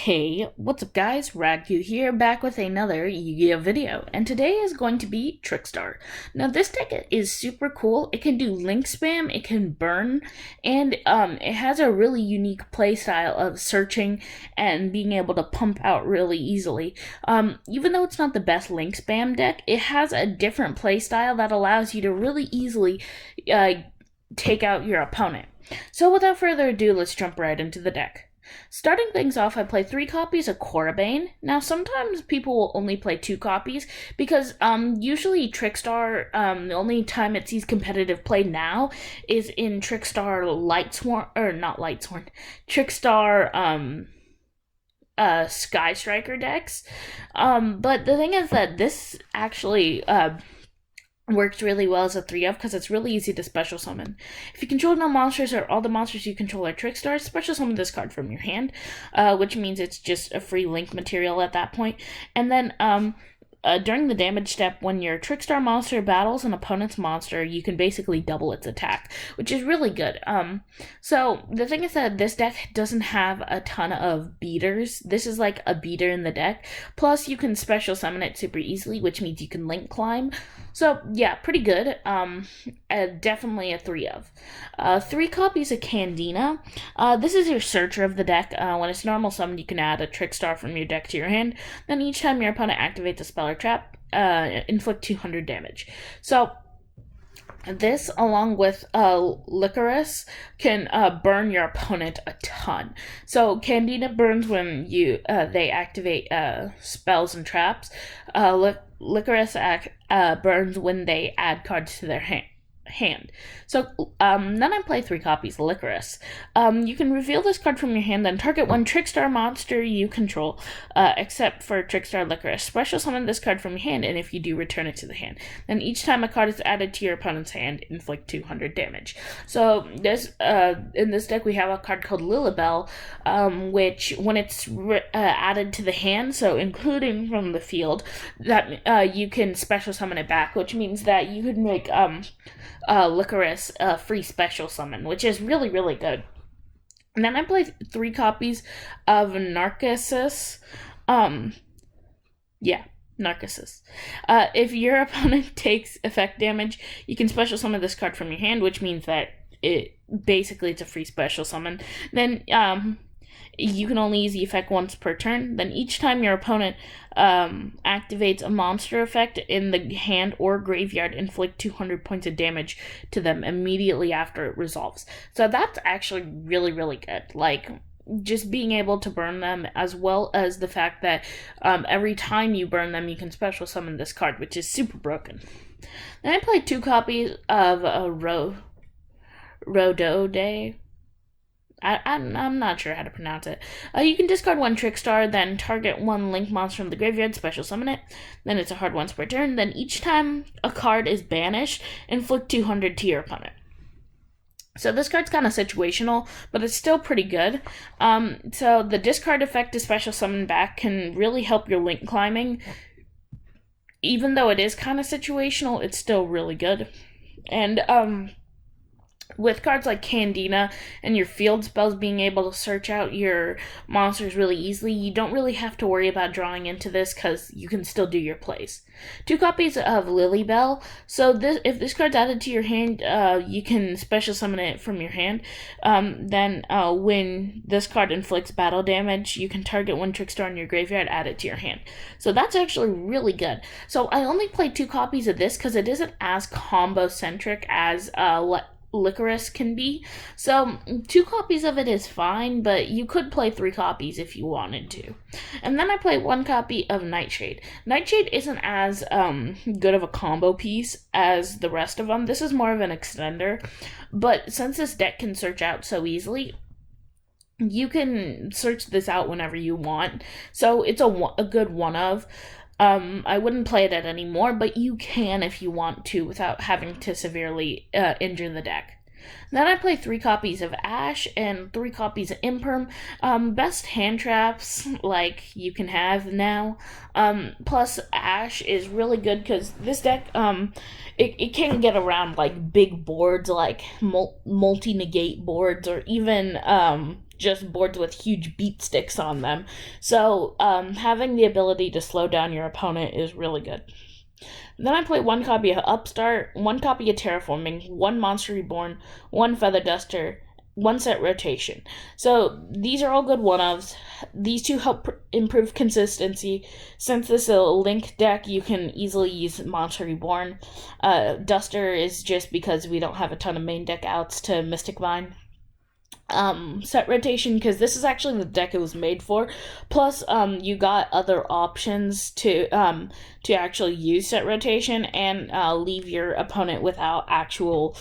Hey, what's up guys? Radku here, back with another Yu-Gi-Oh video, and today is going to be Trickstar. Now this deck is super cool. It can do link spam, it can burn, and it has a really unique playstyle of searching and being able to pump out really easily. Even though it's not the best link spam deck, it has a different playstyle that allows you to really easily take out your opponent. So without further ado, let's jump right into the deck. Starting things off, I play 3 copies of Korribane. Now, sometimes people will only play 2 copies because usually Trickstar, the only time it sees competitive play now is in Trickstar Trickstar Sky Striker decks. But the thing is that this actually works really well as a 3-of because it's really easy to special summon. If you control no monsters or all the monsters you control are Trickstars, special summon this card from your hand, which means it's just a free link material at that point. And then during the damage step, when your Trickstar monster battles an opponent's monster, you can basically double its attack, which is really good. So the thing is that this deck doesn't have a ton of beaters. This is like a beater in the deck. Plus, you can special summon it super easily, which means you can link climb. So yeah, pretty good. Definitely a 3-of. 3 copies of Candina. This is your searcher of the deck. When it's normal summoned, you can add a Trickstar from your deck to your hand. Then each time your opponent activates a spell or trap, inflict 200 damage. So this, along with Licorice, can burn your opponent a ton. So Candina burns when they activate spells and traps. Licorice burns when they add cards to their hand. So then I play 3 copies of Licorice. You can reveal this card from your hand, then target one Trickstar monster you control, except for Trickstar Licorice. Special summon this card from your hand, and if you do, return it to the hand. Then each time a card is added to your opponent's hand, inflict 200 damage. So this in this deck we have a card called Lilibel, which when it's added to the hand, so including from the field, that you can special summon it back, which means that you could make Licorice free special summon, which is really, really good. And then I play 3 copies of Narcissus. Narcissus. If your opponent takes effect damage, you can special summon this card from your hand, which means that it's a free special summon. Then you can only use the effect once per turn. Then each time your opponent activates a monster effect in the hand or graveyard, inflict 200 points of damage to them immediately after it resolves. So that's actually really, really good. Like, just being able to burn them, as well as the fact that every time you burn them, you can special summon this card, which is super broken. Then I played 2 copies of Rodode. I'm not sure how to pronounce it. You can discard 1 Trickstar, then target 1 link monster from the graveyard, special summon it. Then it's a hard once per turn. Then each time a card is banished, inflict 200 to your opponent. So this card's kind of situational, but it's still pretty good. So the discard effect to special summon back can really help your link climbing. Even though it is kind of situational, it's still really good. And with cards like Candina and your field spells being able to search out your monsters really easily, you don't really have to worry about drawing into this because you can still do your plays. 2 copies of Lilibel. So if this card's added to your hand, you can special summon it from your hand. Then when this card inflicts battle damage, you can target 1 Trickstar in your graveyard, add it to your hand. So that's actually really good. So I only played 2 copies of this because it isn't as combo-centric as Licorice can be. So 2 copies of it is fine, but you could play 3 copies if you wanted to. And then I play 1 copy of Nightshade. Nightshade isn't as good of a combo piece as the rest of them. This is more of an extender, but since this deck can search out so easily, you can search this out whenever you want. So it's a good 1-of. I wouldn't play it anymore, but you can if you want to without having to severely injure the deck. Then I play 3 copies of Ash and 3 copies of Imperm. Best hand traps like you can have now. Plus Ash is really good because this deck it can get around like big boards like multi-negate boards or even just boards with huge beat sticks on them. So having the ability to slow down your opponent is really good. Then I play one copy of Upstart, one copy of Terraforming, one Monster Reborn, one Feather Duster, one set rotation. So these are all good one-ofs. These two help improve consistency. Since this is a link deck, you can easily use Monster Reborn. Duster is just because we don't have a ton of main deck outs to Mystic Mine. Set rotation, because this is actually the deck it was made for. Plus, you got other options to actually use set rotation and leave your opponent without actual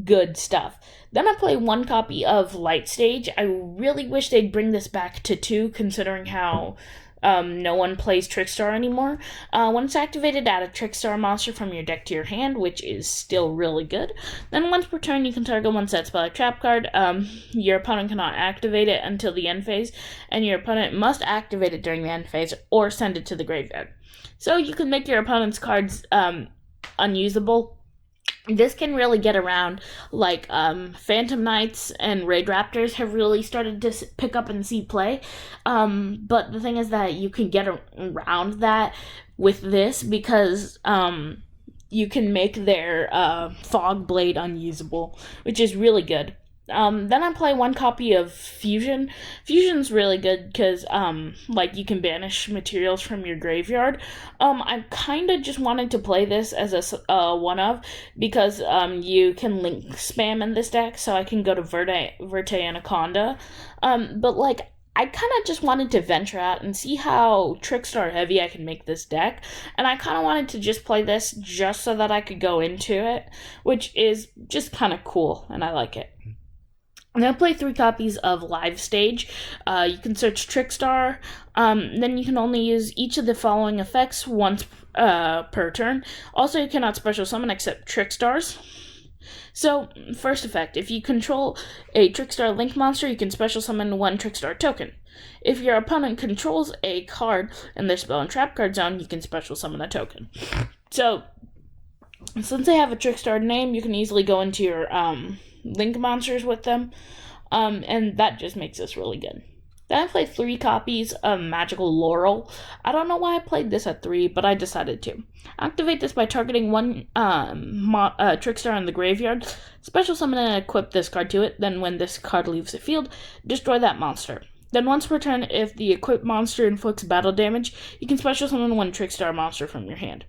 good stuff. Then I play one copy of Light Stage. I really wish they'd bring this back to 2, considering how no one plays Trickstar anymore. When it's activated, add a Trickstar monster from your deck to your hand, which is still really good. Then once per turn, you can target one set spell or trap card. Your opponent cannot activate it until the end phase, and your opponent must activate it during the end phase or send it to the graveyard. So you can make your opponent's cards unusable. This can really get around, like, Phantom Knights and Raid Raptors have really started to pick up and see play, but the thing is that you can get around that with this, because, you can make their, Fog Blade unusable, which is really good. Then I play one copy of Fusion. Fusion's really good because, like, you can banish materials from your graveyard. I kind of just wanted to play this as a one-of, because, you can link spam in this deck, so I can go to Verte Anaconda. But, like, I kind of just wanted to venture out and see how Trickstar heavy I can make this deck, and I kind of wanted to just play this just so that I could go into it, which is just kind of cool, and I like it. I'm going to play 3 copies of Live Stage. You can search Trickstar. Then you can only use each of the following effects once per turn. Also, you cannot special summon except Trickstars. So, first effect, if you control a Trickstar Link monster, you can special summon 1 Trickstar token. If your opponent controls a card in their spell and trap card zone, you can special summon a token. So, since they have a Trickstar name, you can easily go into your Link monsters with them, and that just makes this really good. Then I played 3 copies of Magical Laurel. I don't know why I played this at 3, but I decided to. Activate this by targeting one Trickstar in the graveyard, special summon and equip this card to it, then when this card leaves the field, destroy that monster. Then once per turn, if the equipped monster inflicts battle damage, you can special summon 1 Trickstar monster from your hand.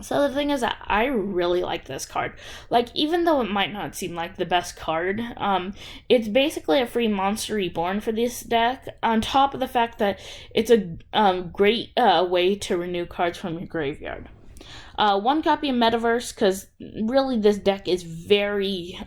So the thing is that I really like this card. Like, even though it might not seem like the best card, it's basically a free Monster Reborn for this deck, on top of the fact that it's a great way to renew cards from your graveyard. 1 copy of Metaverse, because really this deck is very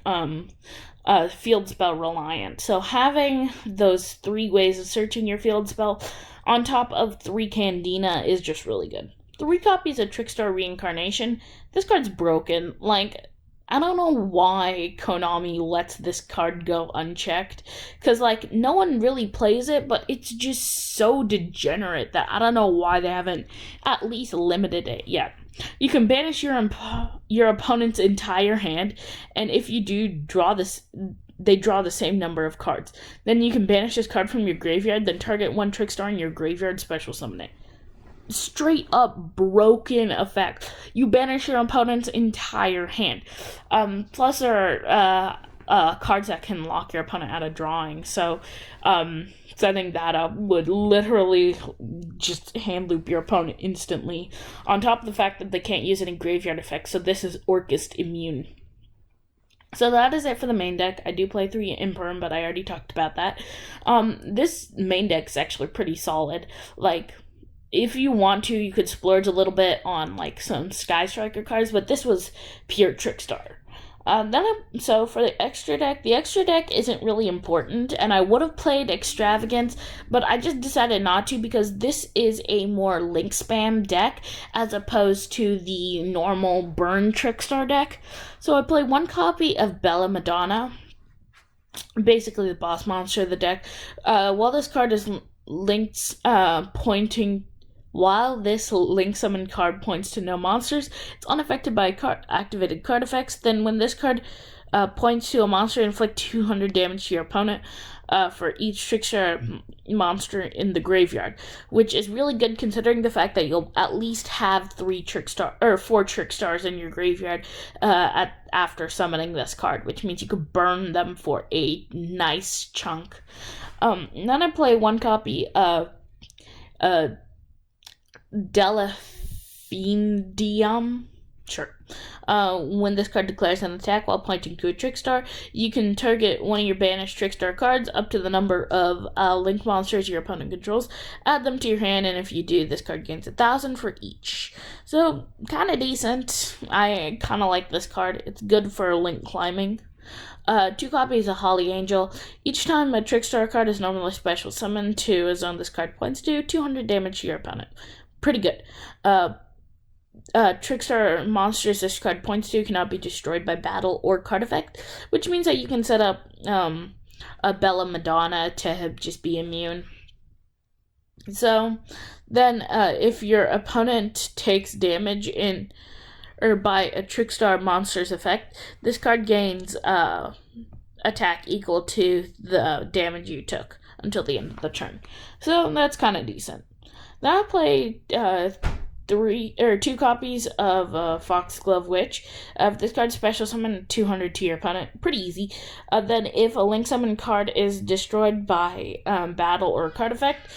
field spell reliant. So having those 3 ways of searching your field spell on top of 3 Candina is just really good. 3 copies of Trickstar Reincarnation. This card's broken. Like, I don't know why Konami lets this card go unchecked, because, like, no one really plays it, but it's just so degenerate that I don't know why they haven't at least limited it yet. You can banish your opponent's entire hand, and if you do draw this, they draw the same number of cards. Then you can banish this card from your graveyard, then target 1 Trickstar in your graveyard, special summon it. Straight up broken effect. You banish your opponent's entire hand. Plus there are cards that can lock your opponent out of drawing, so setting that up would literally just hand loop your opponent instantly, on top of the fact that they can't use any graveyard effects, so this is Orcust immune. So that is it for the main deck. I do play 3 Imperm, but I already talked about that. This main deck's actually pretty solid. Like, if you want to, you could splurge a little bit on, like, some Sky Striker cards, but this was pure Trickstar. So for the extra deck isn't really important, and I would have played Extravagance, but I just decided not to because this is a more link spam deck as opposed to the normal burn Trickstar deck. So I play 1 copy of Bella Madonna, basically the boss monster of the deck. While this link summon card points to no monsters, it's unaffected by activated card effects. Then when this card points to a monster, inflict 200 damage to your opponent. for each Trickstar monster in the graveyard, which is really good considering the fact that you'll at least have 4 Trickstars in your graveyard after summoning this card, which means you could burn them for a nice chunk. Then I play 1 copy of Delphindium. Sure. When this card declares an attack while pointing to a Trickstar, you can target one of your banished Trickstar cards up to the number of link monsters your opponent controls, add them to your hand, and if you do, this card gains 1,000 for each. So, kind of decent. I kind of like this card. It's good for link climbing. 2 copies of Holly Angel. Each time a Trickstar card is normally special summoned to a zone this card points to, 200 damage to your opponent. Pretty good. Trickstar monsters this card points to cannot be destroyed by battle or card effect, which means that you can set up a Bella Madonna to just be immune. So then if your opponent takes damage by a Trickstar monster's effect, this card gains attack equal to the damage you took until the end of the turn. So that's kind of decent. Then I play 2 copies of Foxglove Witch. If this card special summon 200 to your opponent, pretty easy. Then if a link summon card is destroyed by battle or card effect,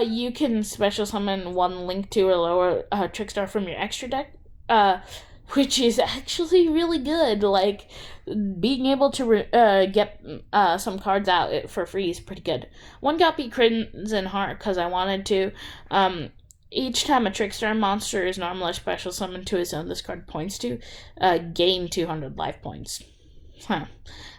you can special summon 1 link 2 or lower Trickstar from your extra deck, which is actually really good. Like, being able to get some cards out for free is pretty good. 1 copy Crimson Heart, because I wanted to. Each time a Trickstar monster is normally special summoned to a zone this card points to, gain 200 life points. And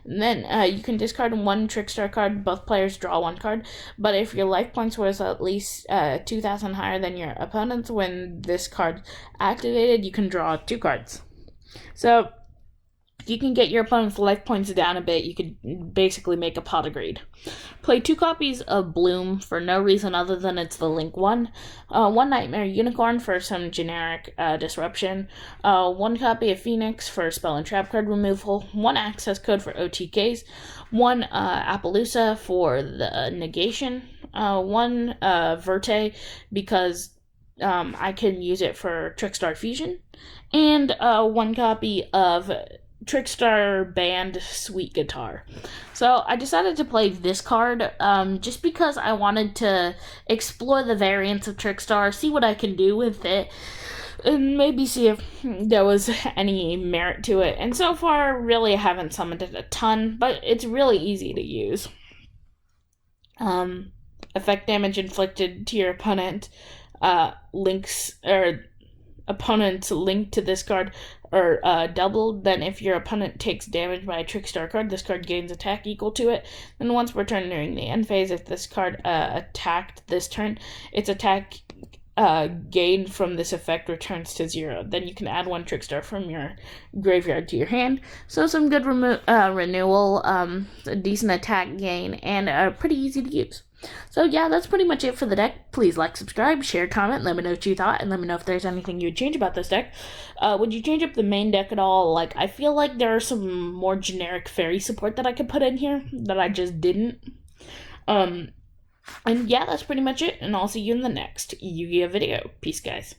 then you can discard 1 Trickstar card. Both players draw 1 card, but if your life points was at least 2,000 higher than your opponent's when this card activated, you can draw 2 cards. So if you can get your opponent's life points down a bit, you could basically make a pot of greed. Play 2 copies of Bloom for no reason other than it's the link 1. 1 Nightmare Unicorn for some generic disruption. 1 copy of Phoenix for spell and trap card removal. 1 access code for OTKs. 1 Appaloosa for the negation. 1 Verte because I can use it for Trickstar Fusion. And 1 copy of Trickstar Band Sweet Guitar. So I decided to play this card just because I wanted to explore the variants of Trickstar, see what I can do with it, and maybe see if there was any merit to it. And so far, really haven't summoned it a ton, but it's really easy to use. Effect damage inflicted to your opponent, opponent's link to this card are doubled. Then if your opponent takes damage by a Trickstar card, this card gains attack equal to it. Then once per turn during the end phase, if this card attacked this turn, its attack gained from this effect returns to 0. Then you can add 1 Trickstar from your graveyard to your hand. So some good renewal, a decent attack gain, and pretty easy to use. So yeah, that's pretty much it for the deck. Please like, subscribe, share, comment, let me know what you thought, and let me know if there's anything you would change about this deck. Would you change up the main deck at all? Like, I feel like there are some more generic fairy support that I could put in here that I just didn't. And yeah, that's pretty much it, and I'll see you in the next Yu-Gi-Oh video. Peace, guys.